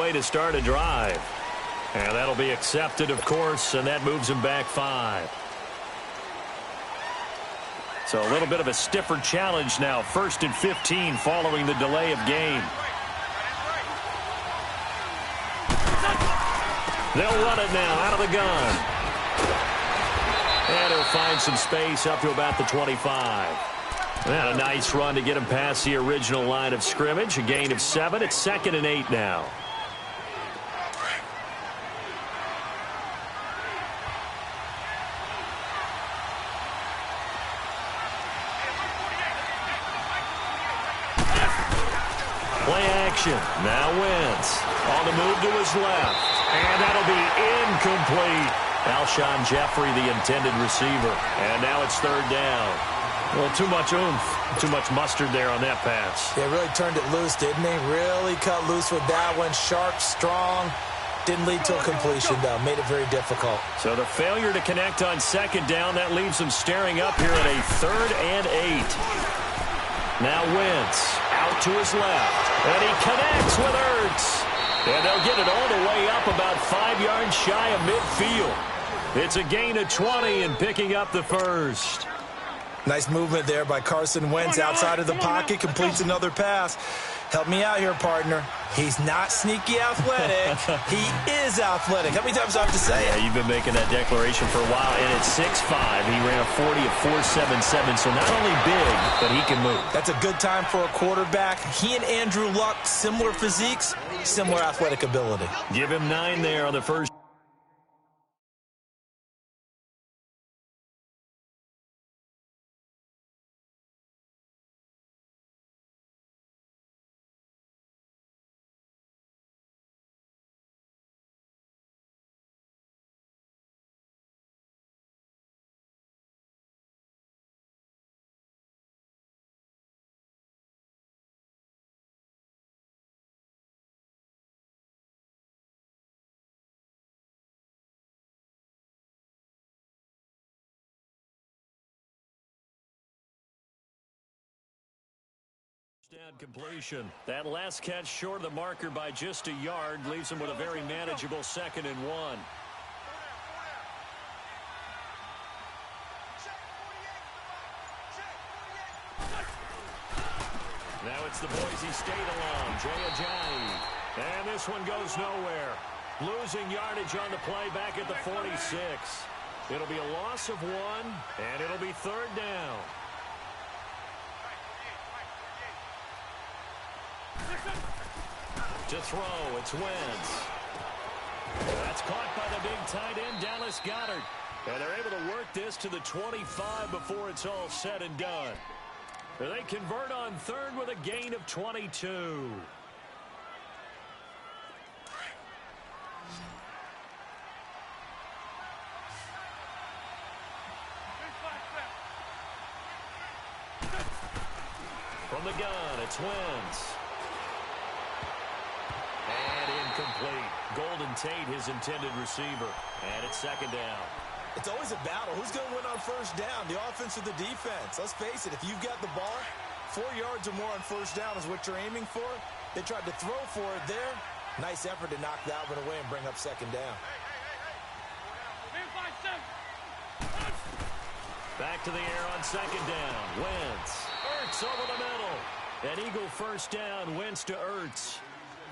play to start a drive. And that'll be accepted, of course, and that moves him back 5. So a little bit of a stiffer challenge now. 1st and 15 following the delay of game. They'll run it now out of the gun. And he'll find some space up to about the 25. And a nice run to get him past the original line of scrimmage. A gain of 7. It's 2nd and 8 now. Play action. Now Wentz on the move to his left. And that'll be incomplete. Alshon Jeffrey, the intended receiver. And now it's 3rd down. Well, too much oomph, too much mustard there on that pass. Yeah, really turned it loose, didn't he? Really cut loose with that one. Sharp, strong. Didn't lead to a completion, though. Made it very difficult. So the failure to connect on 2nd down, that leaves him staring up here at a 3rd and 8. Now Wentz out to his left. And he connects with Ertz. And they'll get it all the way up about 5 yards shy of midfield. It's a gain of 20 and picking up the 1st. Nice movement there by Carson Wentz outside of the pocket. Completes another pass. Help me out here, partner. He's not sneaky athletic. He is athletic. How many times do I have to say it? Yeah, you've been making that declaration for a while. And at 6'5", he ran a 40 of 4.77. So not only big, but he can move. That's a good time for a quarterback. He and Andrew Luck, similar physiques, similar athletic ability. Give him 9 there on the first. Completion. That last catch short of the marker by just a yard leaves him with a very manageable 2nd and 1. Now it's the Boise State alum, Jay Ajayi. And this one goes nowhere. Losing yardage on the play back at the 46. It'll be a loss of 1, and it'll be 3rd down. To throw, it's Wentz. That's caught by the big tight end, Dallas Goedert. And they're able to work this to the 25 before it's all said and done. And they convert on 3rd with a gain of 22. From the gun, it's Wentz. And incomplete. Golden Tate, his intended receiver. And it's 2nd down. It's always a battle. Who's going to win on 1st down, the offense or the defense? Let's face it, if you've got the ball, 4 yards or more on 1st down is what you're aiming for. They tried to throw for it there. Nice effort to knock that one away and bring up 2nd down. Back to the air on 2nd down. Wentz. Ertz over the middle. An Eagle 1st down. Wentz to Ertz.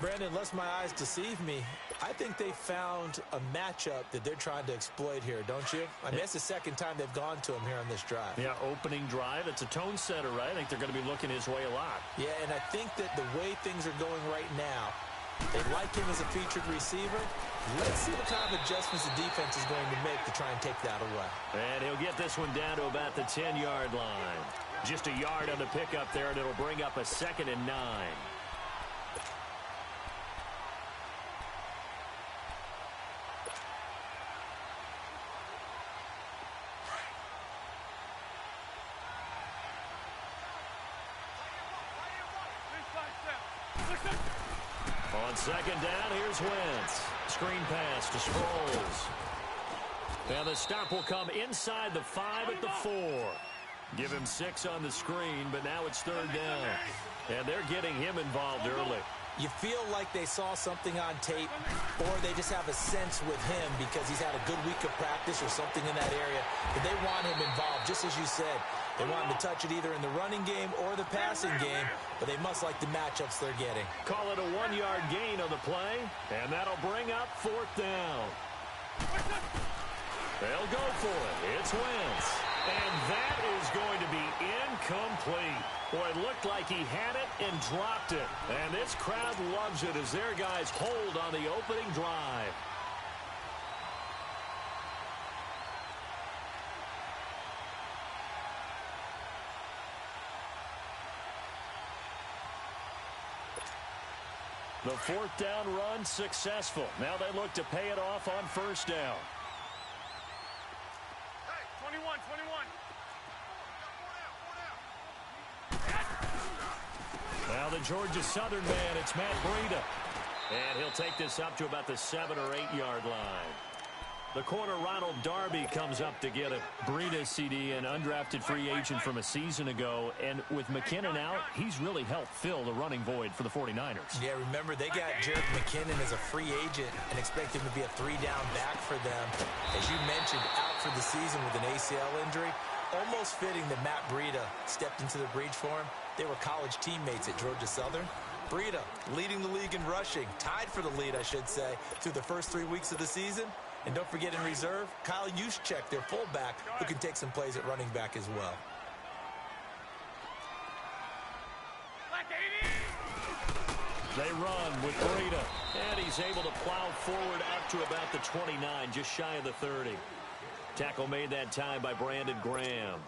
Brandon, unless my eyes deceive me, I think they found a matchup that they're trying to exploit here, don't you? I mean, it's the 2nd time they've gone to him here on this drive. Yeah, opening drive. It's a tone setter, right? I think they're going to be looking his way a lot. Yeah, and I think that the way things are going right now, they like him as a featured receiver. Let's see what kind of adjustments the defense is going to make to try and take that away. And he'll get this one down to about the 10-yard line. Just a yard on the pickup there, and it'll bring up a 2nd and 9. On 2nd down, here's Wentz. Screen pass to Sproles. Now the stop will come inside the 5 at the 4. Give him 6 on the screen, but now it's 3rd down. And they're getting him involved early. You feel like they saw something on tape, or they just have a sense with him because he's had a good week of practice or something in that area, that they want him involved, just as you said. They want him to touch it either in the running game or the passing game, but they must like the matchups they're getting. Call it a 1-yard gain on the play, and that'll bring up 4th down. They'll go for it. It's Wentz. And that is going to be incomplete. Boy, it looked like he had it and dropped it. And this crowd loves it as their guys hold on the opening drive. The 4th down run successful. Now they look to pay it off on 1st down. Hey, 21. Now the Georgia Southern man, it's Matt Breida. And he'll take this up to about the 7- or 8-yard line. The corner, Ronald Darby, comes up to get it. Breida, CD, an undrafted free agent from a season ago. And with McKinnon out, he's really helped fill the running void for the 49ers. Yeah, remember, they got Jared McKinnon as a free agent and expect him to be a 3-down back for them. As you mentioned, out for the season with an ACL injury. Almost fitting that Matt Breida stepped into the breach for him. They were college teammates at Georgia Southern. Breida leading the league in rushing, tied for the lead, I should say, through the first 3 weeks of the season. And don't forget in reserve, Kyle Juszczyk, their fullback, who can take some plays at running back as well. They run with Breida, and he's able to plow forward up to about the 29, just shy of the 30. Tackle made that time by Brandon Graham.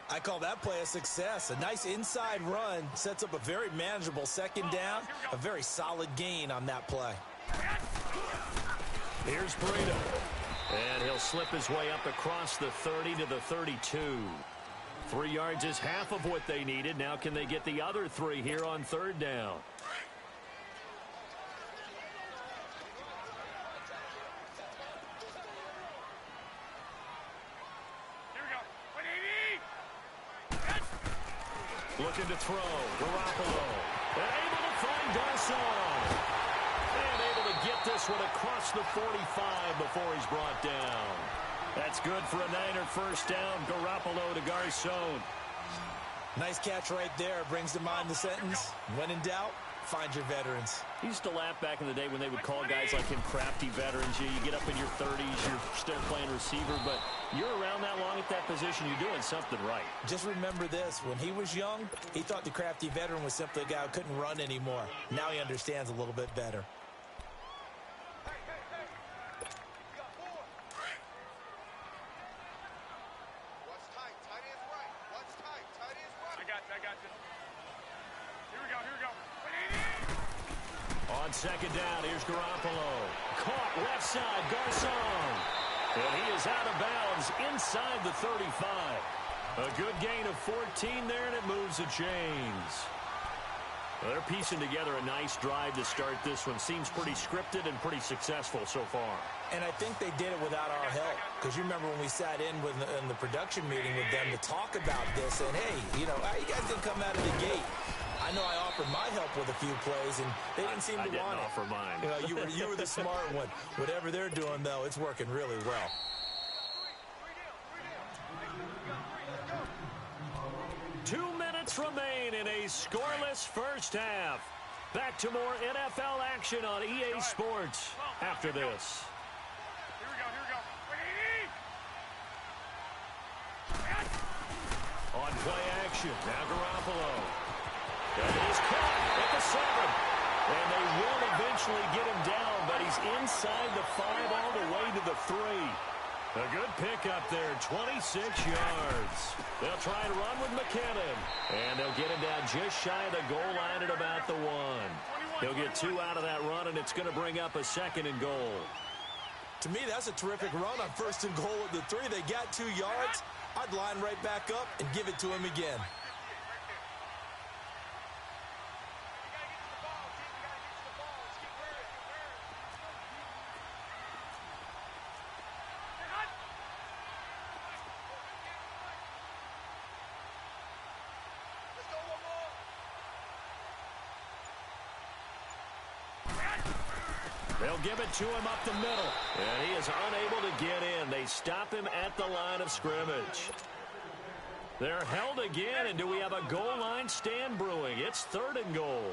I call that play a success. A nice inside run sets up a very manageable 2nd down, a very solid gain on that play. Here's Breida, and he'll slip his way up across the 30 to the 32. 3 yards is half of what they needed. Now can they get the other 3 here on 3rd down? Looking to throw. Garoppolo. And able to find Garcon. And able to get this one across the 45 before he's brought down. That's good for a Niner 1st down. Garoppolo to Garcon. Nice catch right there. Brings to mind the sentence, when in doubt, find your veterans. He used to laugh back in the day when they would call guys like him crafty veterans. You get up in your 30s, you're still playing receiver, but you're around that long at that position, you're doing something right. Just remember this, when he was young, he thought the crafty veteran was simply a guy who couldn't run anymore. Now he understands a little bit better. On 2nd down, here's Garoppolo. Caught left side, Garcon. And he is out of bounds inside the 35. A good gain of 14 there, and it moves the chains. Well, they're piecing together a nice drive to start this one. Seems pretty scripted and pretty successful so far. And I think they did it without our help. Because you remember when we sat in the production meeting with them to talk about this, and hey, you know, you guys didn't come out of the gate. I know I offered my help with a few plays, and they didn't seem to want it. I didn't offer mine. You know, you were the smart one. Whatever they're doing, though, it's working really well. Two minutes remain in a scoreless 1st half. Back to more NFL action on EA Sports after this. Here we go. On play action, now Garoppolo. And he's caught at the 7. And they will eventually get him down, but he's inside the 5 all the way to the 3. A good pickup there, 26 yards. They'll try and run with McKinnon. And they'll get him down just shy of the goal line at about the 1. He'll get 2 out of that run, and it's going to bring up a 2nd and goal. To me, that's a terrific run on 1st and goal at the 3. They got 2 yards. I'd line right back up and give it to him again. They'll give it to him up the middle. And he is unable to get in. They stop him at the line of scrimmage. They're held again, and do we have a goal line stand brewing? It's 3rd and goal.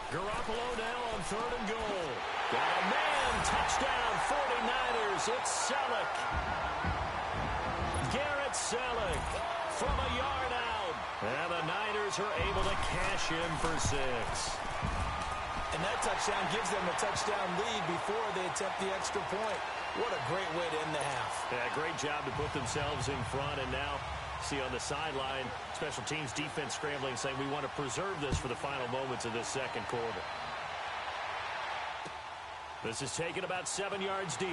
Garoppolo now on 3rd and goal. Got a man, touchdown, 49ers. It's Selleck. Garrett Selleck from a yard out. And the Niners are able to cash in for 6. And that touchdown gives them a touchdown lead before they attempt the extra point. What a great way to end the half. Yeah, great job to put themselves in front, and now see on the sideline, special teams defense scrambling, saying we want to preserve this for the final moments of this second quarter. This is taken about 7 yards deep.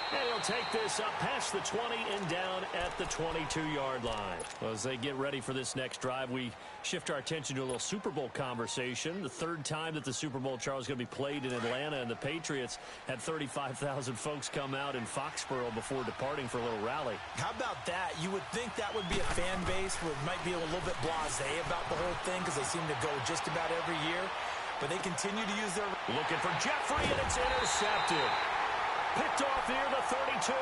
And he'll take this up past the 20 and down at the 22-yard line. Well, as they get ready for this next drive, we shift our attention to a little Super Bowl conversation. The 3rd time that the Super Bowl, Charles, is going to be played in Atlanta, and the Patriots had 35,000 folks come out in Foxborough before departing for a little rally. How about that? You would think that would be a fan base where it might be a little bit blasé about the whole thing because they seem to go just about every year. But they continue to use their... Looking for Jeffrey, and it's intercepted. Picked off near the 32.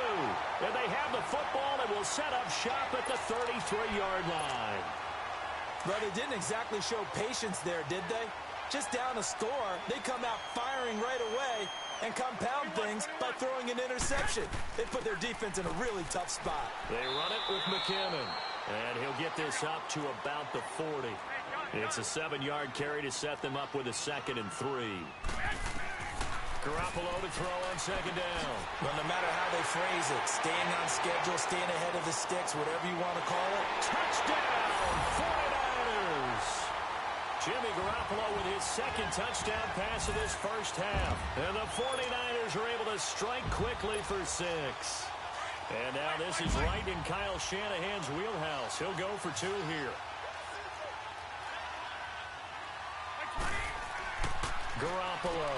And they have the football and will set up shop at the 33-yard line. Well, they didn't exactly show patience there, did they? Just down a score, they come out firing right away and compound things by throwing an interception. They put their defense in a really tough spot. They run it with McKinnon. And he'll get this up to about the 40. It's a 7-yard carry to set them up with a 2nd and 3. Garoppolo to throw on 2nd down. Well, no matter how they phrase it, staying on schedule, staying ahead of the sticks, whatever you want to call it. Touchdown, 49ers! Jimmy Garoppolo with his 2nd touchdown pass of this first half. And the 49ers are able to strike quickly for 6. And now this is right in Kyle Shanahan's wheelhouse. He'll go for 2 here. Garoppolo.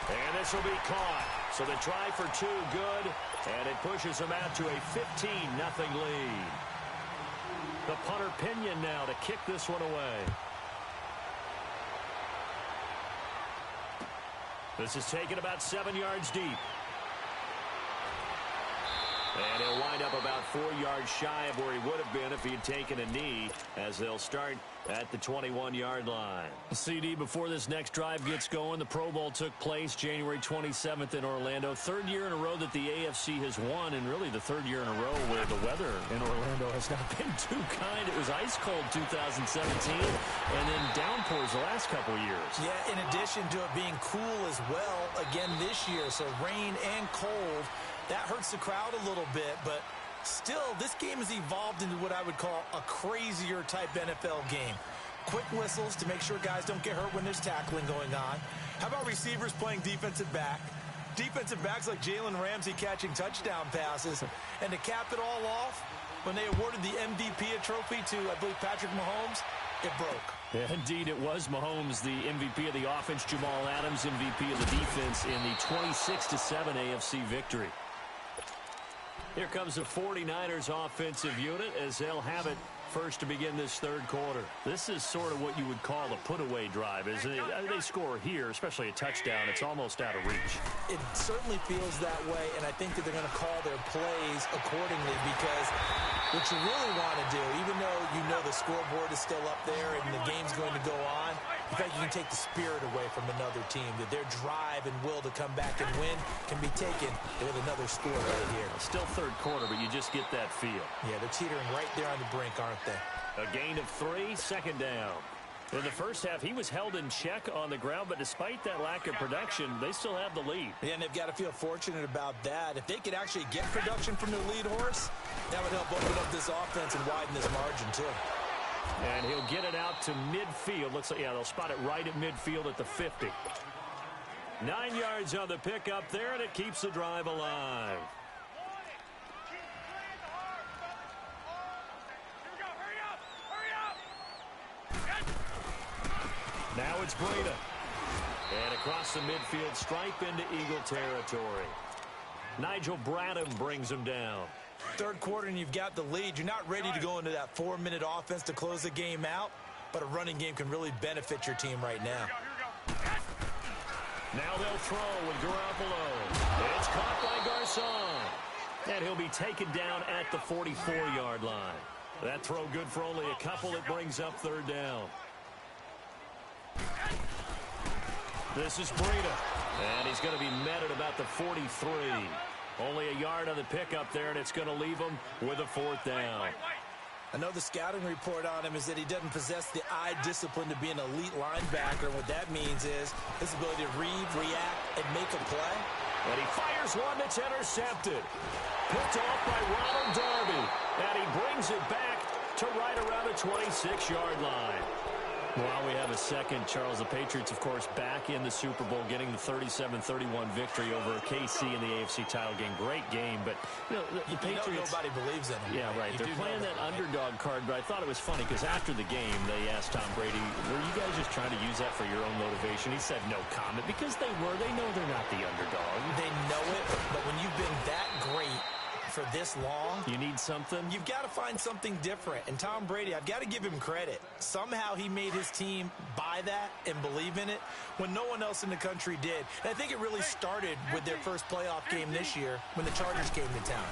And this will be caught. So the try for 2 good, and it pushes them out to a 15-0 lead. The punter Pinion now to kick this one away. This is taken about 7 yards deep. And he'll wind up about 4 yards shy of where he would have been if he had taken a knee, as they'll start at the 21-yard line. CD, before this next drive gets going, the Pro Bowl took place January 27th in Orlando. 3rd year in a row that the AFC has won, and really the 3rd year in a row where the weather in Orlando has not been too kind. It was ice cold 2017, and then downpours the last couple of years. Yeah, in addition to it being cool as well again this year, so rain and cold. That hurts the crowd a little bit, but still, this game has evolved into what I would call a crazier type NFL game. Quick whistles to make sure guys don't get hurt when there's tackling going on. How about receivers playing defensive back? Defensive backs like Jalen Ramsey catching touchdown passes. And to cap it all off, when they awarded the MVP trophy to, I believe, Patrick Mahomes, it broke. Yeah, indeed, it was Mahomes, the MVP of the offense, Jamal Adams, MVP of the defense in the 26-7 AFC victory. Here comes the 49ers offensive unit as they'll have it first to begin this 3rd quarter. This is sort of what you would call a put-away drive, isn't it? They score here, especially a touchdown. It's almost out of reach. It certainly feels that way, and I think that they're going to call their plays accordingly because what you really want to do, even though you know the scoreboard is still up there and the game's going to go on, in fact, you can take the spirit away from another team, that their drive and will to come back and win can be taken with another score right here. Still 3rd quarter, but you just get that feel. Yeah, they're teetering right there on the brink, aren't they? A gain of 3, 2nd down. In the first half, he was held in check on the ground, but despite that lack of production, they still have the lead. Yeah, and they've got to feel fortunate about that. If they could actually get production from their lead horse, that would help open up this offense and widen this margin, too. And he'll get it out to midfield. Looks like, yeah, they'll spot it right at midfield at the 50. 9 yards on the pickup there, and it keeps the drive alive. Now it's Breida. And across the midfield stripe into Eagle territory. Nigel Bradham brings him down. Third quarter and you've got the lead. You're not ready to go into that 4-minute offense to close the game out, but a running game can really benefit your team right now. Now they'll throw with Garoppolo. It's caught by Garcon. And he'll be taken down at the 44-yard line. That throw good for only a couple. It brings up third down. This is Breida. And he's going to be met at about the 43. Only a yard on the pickup there, and it's going to leave him with a fourth down. I know the scouting report on him is that he doesn't possess the eye discipline to be an elite linebacker. And what that means is his ability to read, react, and make a play. And he fires one that's intercepted. Picked off by Ronald Darby. And he brings it back to right around the 26-yard line. While we have a second, Charles, the Patriots, of course, back in the Super Bowl, getting the 37-31 victory over KC in the AFC title game. Great game, but the Patriots, nobody believes in them. Yeah, right. They're playing that underdog card, but I thought it was funny because after the game, they asked Tom Brady, were you guys just trying to use that for your own motivation? He said no comment because they were. They know they're not the underdog. They know it, but when you've been that great for this long, you need something. You've got to find something different. And Tom Brady, I've got to give him credit. Somehow he made his team buy that and believe in it when no one else in the country did. And I think it really started with their first playoff game this year when the Chargers came to town.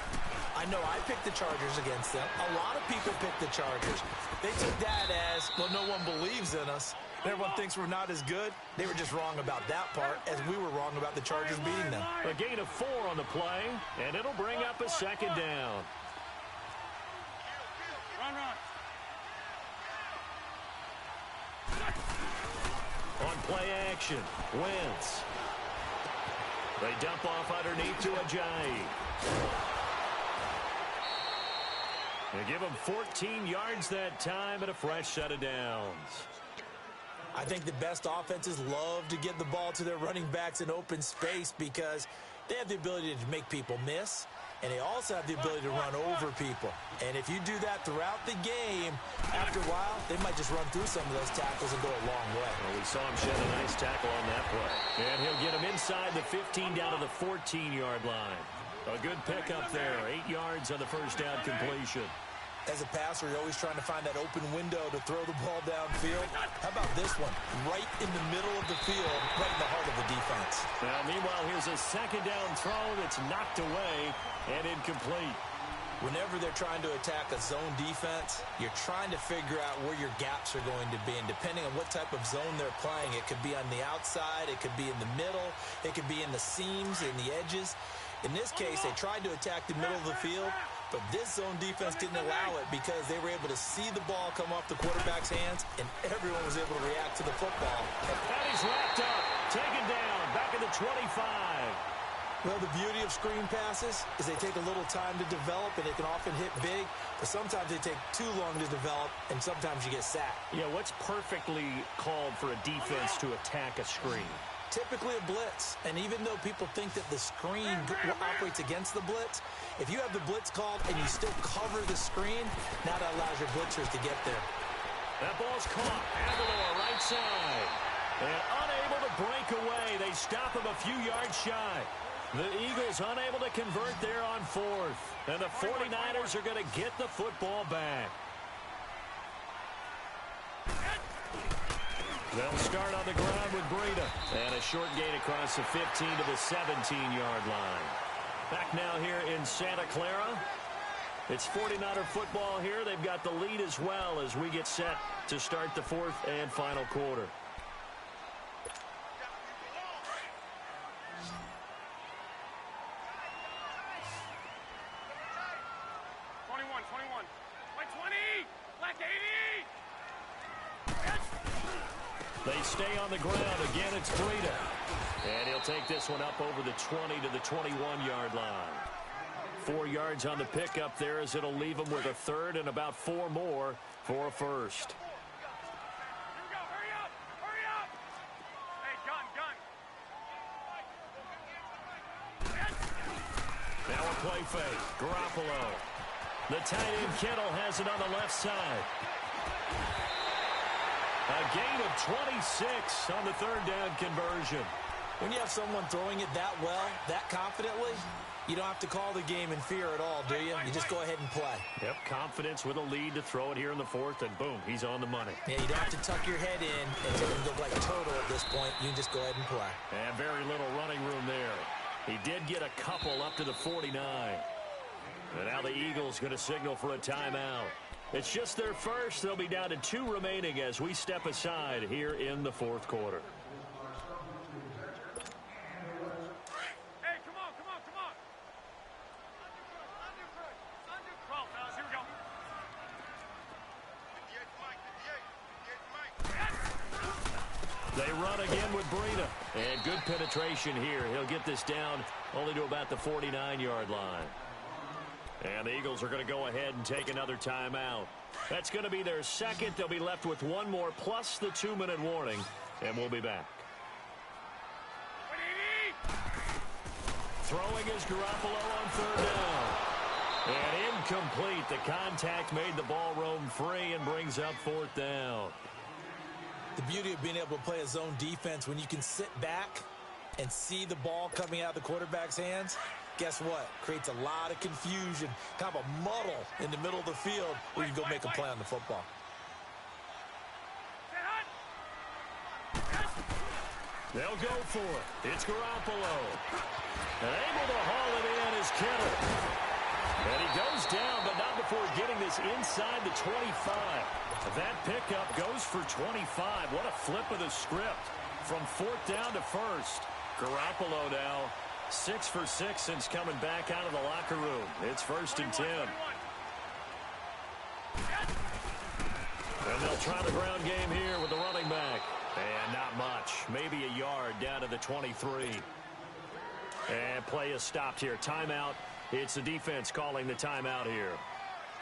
I know I picked the Chargers against them. A lot of people picked the Chargers. They took that as, well, no one believes in us. Everyone thinks we're not as good. They were just wrong about that part, as we were wrong about the Chargers beating them. A gain of 4 on the play, and it'll bring up a second down. Run. On play action, Wentz. They dump off underneath to Ajayi. They give him 14 yards that time and a fresh set of downs. I think the best offenses love to get the ball to their running backs in open space because they have the ability to make people miss, and they also have the ability to run over people. And if you do that throughout the game, after a while, they might just run through some of those tackles and go a long way. Well, we saw him shed a nice tackle on that play. And he'll get him inside the 15 down to the 14-yard line. A good pickup there, 8 yards on the first down completion. As a passer, you're always trying to find that open window to throw the ball downfield. How about this one? Right in the middle of the field, right in the heart of the defense. Now, meanwhile, here's a second down throw that's knocked away and incomplete. Whenever they're trying to attack a zone defense, you're trying to figure out where your gaps are going to be. And depending on what type of zone they're playing, it could be on the outside, it could be in the middle, it could be in the seams, in the edges. In this case, they tried to attack the middle of the field, but this zone defense didn't allow it because they were able to see the ball come off the quarterback's hands, and everyone was able to react to the football. And he's wrapped up, taken down, back at the 25. Well, the beauty of screen passes is they take a little time to develop, and they can often hit big, but sometimes they take too long to develop, and sometimes you get sacked. Yeah, what's perfectly called for a defense to attack a screen? Typically a blitz, and even though people think that the screen operates against the blitz, if you have the blitz called and you still cover the screen, now that allows your blitzers to get there. That ball's caught. Aguilar right side. And unable to break away. They stop him a few yards shy. The Eagles unable to convert there on fourth. And the 49ers are going to get the football back. They'll start on the ground with Breida. And a short gain across the 15 to the 17-yard line. Back now here in Santa Clara. It's 49er football here. They've got the lead as well as we get set to start the fourth and final quarter. They stay on the ground. Again, it's Breida. And he'll take this one up over the 20 to the 21-yard line. 4 yards on the pickup there as it'll leave him with a third and about 4 more for a first. Here we go. Hurry up. Hurry up. Hey, gun. Now a play fake. Garoppolo. The tight end Kittle has it on the left side. A A gain of 26 on the third down conversion. When you have someone throwing it that well, that confidently, you don't have to call the game in fear at all, do you? You just go ahead and play. Yep, confidence with a lead to throw it here in the fourth, and boom, he's on the money. Yeah, you don't have to tuck your head in and take him go like total at this point. You can just go ahead and play. And very little running room there. He did get a couple up to the 49. And now the Eagles going to signal for a timeout. It's just their first. They'll be down to 2 remaining as we step aside here in the fourth quarter. Hey, come on, come on, come on. Under 12, fellas, here we go. 58, Mike. They run again with Breida. And good penetration here. He'll get this down only to about the 49-yard line. And the Eagles are going to go ahead and take another timeout. That's going to be their second. They'll be left with one more plus the 2-minute warning. And we'll be back. Throwing is Garoppolo on third down. And incomplete. The contact made the ball roam free and brings up fourth down. The beauty of being able to play a zone defense when you can sit back and see the ball coming out of the quarterback's hands, guess what? Creates a lot of confusion, kind of a muddle in the middle of the field where you can go make a play on the football. They'll go for it. It's Garoppolo. And able to haul it in is Kittle. And he goes down, but not before getting this inside the 25. That pickup goes for 25. What a flip of the script. From fourth down to first. Garoppolo now 6 for 6 since coming back out of the locker room. It's 1st and 10. And they'll try the ground game here with the running back. And not much. Maybe a yard down to the 23. And play is stopped here. Timeout. It's the defense calling the timeout here.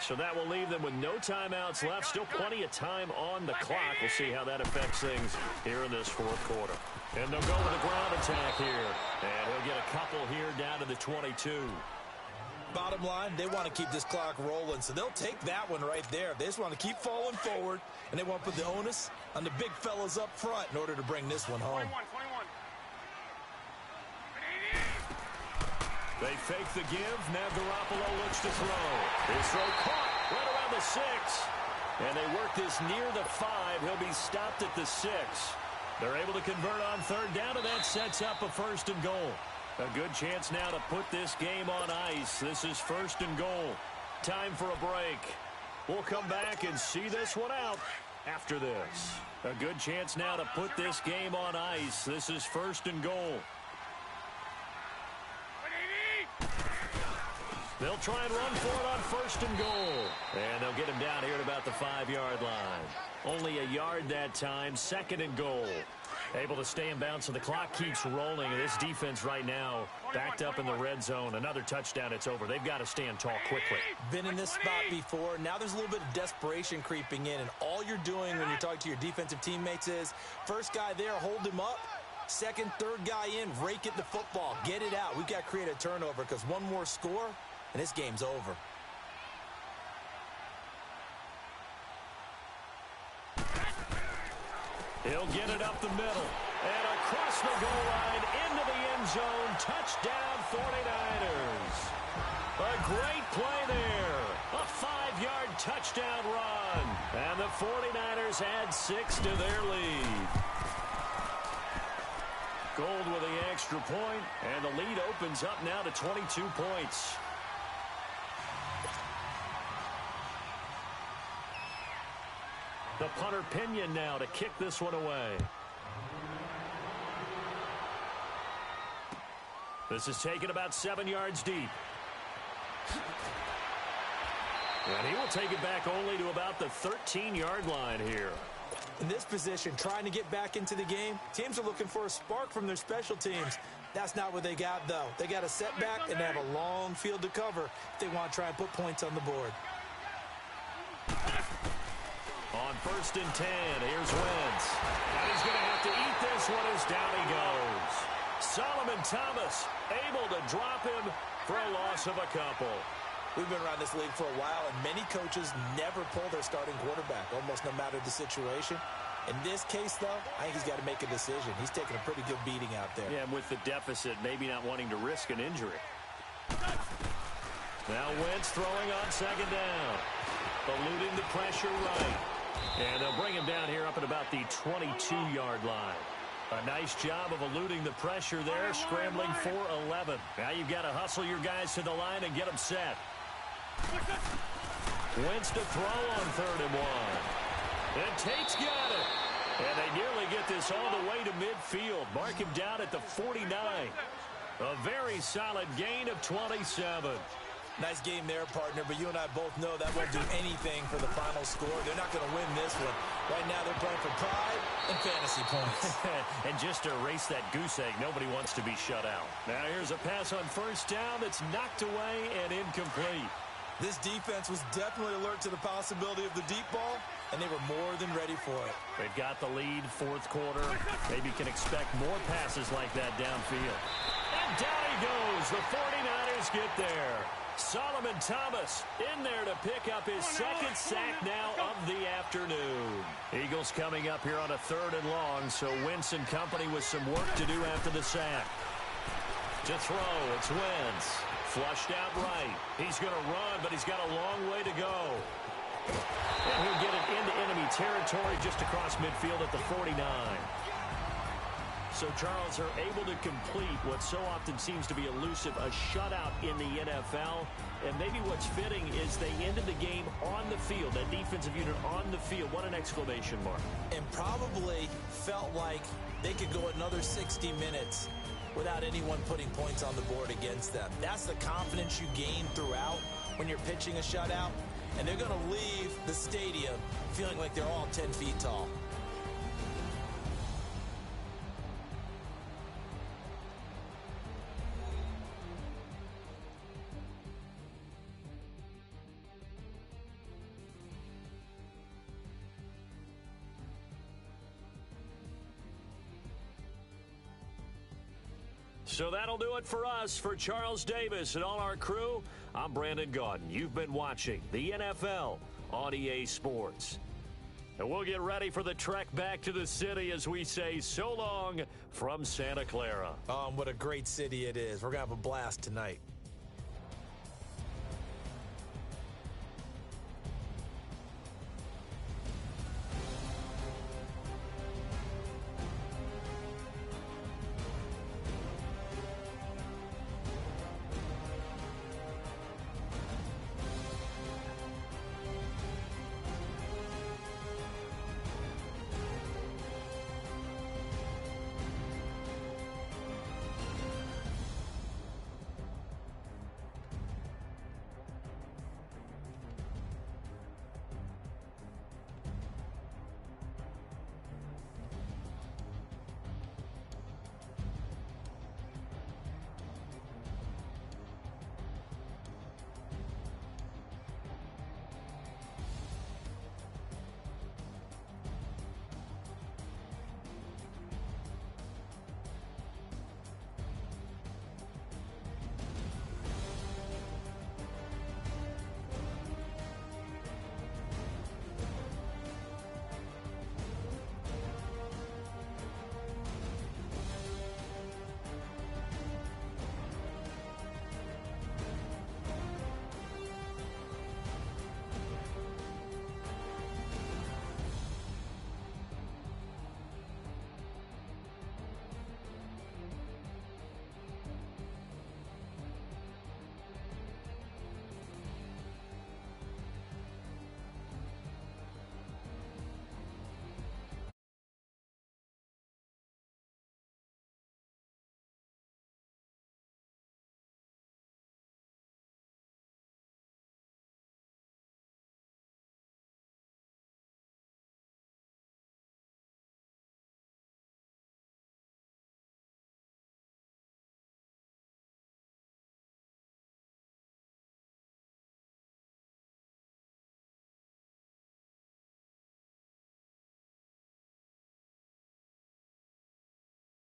So that will leave them with no timeouts left. Still plenty of time on the clock. We'll see how that affects things here in this fourth quarter. And they'll go with a ground attack here. And he'll get a couple here down to the 22. Bottom line, they want to keep this clock rolling, so they'll take that one right there. They just want to keep falling forward, and they want to put the onus on the big fellas up front in order to bring this one home. 21. They fake the give. Now Garoppolo looks to throw. His throw caught right around the 6. And they work this near the 5. He'll be stopped at the 6. They're able to convert on third down, and that sets up a 1st and goal. A good chance now to put this game on ice. This is 1st and goal. Time for a break. We'll come back and see this one out after this. A good chance now to put this game on ice. This is 1st and goal. They'll try and run for it on 1st and goal. And they'll get him down here at about the 5-yard line. Only a yard that time. 2nd and goal. Able to stay in bounds, so the clock keeps rolling. And this defense right now backed up in the red zone. Another touchdown, it's over. They've got to stand tall quickly. Been in this spot before. Now there's a little bit of desperation creeping in. And all you're doing when you're talking to your defensive teammates is, first guy there, hold him up. Second, third guy in, rake at the football. Get it out. We've got to create a turnover because one more score, and this game's over. He'll get it up the middle. And across the goal line, into the end zone. Touchdown, 49ers. A great play there. A 5-yard touchdown run. And the 49ers add 6 to their lead. Gold with the extra point, and the lead opens up now to 22 points. The punter Pinion now to kick this one away. This is taken about 7 yards deep. And he will take it back only to about the 13-yard line here. In this position, trying to get back into the game, teams are looking for a spark from their special teams. That's not what they got, though. They got a setback, and they have a long field to cover if they want to try and put points on the board. On 1st and 10, here's Wentz. And he's going to have to eat this one as down he goes. Solomon Thomas able to drop him for a loss of a couple. We've been around this league for a while, and many coaches never pull their starting quarterback, almost no matter the situation. In this case, though, I think he's got to make a decision. He's taking a pretty good beating out there. Yeah, and with the deficit, maybe not wanting to risk an injury. Now Wentz throwing on second down. Eluding the pressure right. And they'll bring him down here up at about the 22-yard line. A nice job of eluding the pressure there, scrambling for 11. Now you've got to hustle your guys to the line and get them set. Wentz to throw on 3rd and 1. And Tate's got it. And they nearly get this all the way to midfield. Mark him down at the 49. A very solid gain of 27. Nice game there, partner, but you and I both know that won't do anything for the final score. They're not going to win this one. Right now they're playing for pride and fantasy points. And just to erase that goose egg, nobody wants to be shut out. Now here's a pass on 1st down that's knocked away and incomplete. This defense was definitely alert to the possibility of the deep ball, and they were more than ready for it. They've got the lead, 4th quarter. Maybe can expect more passes like that downfield. And down he goes. The 49ers get there. Solomon Thomas in there to pick up his 2nd sack now of the afternoon. Eagles coming up here on a 3rd and long, so Wentz and company with some work to do after the sack. To throw, it's Wentz. Flushed out right. He's going to run, but he's got a long way to go. And he'll get it into enemy territory just across midfield at the 49. So, Charles, are able to complete what so often seems to be elusive, a shutout in the NFL. And maybe what's fitting is they ended the game on the field, that defensive unit on the field. What an exclamation mark. And probably felt like they could go another 60 minutes without anyone putting points on the board against them. That's the confidence you gain throughout when you're pitching a shutout. And they're going to leave the stadium feeling like they're all 10 feet tall. So that'll do it for us. For Charles Davis and all our crew, I'm Brandon Gaudin. You've been watching the NFL on EA Sports. And we'll get ready for the trek back to the city as we say so long from Santa Clara. What a great city it is. We're going to have a blast tonight.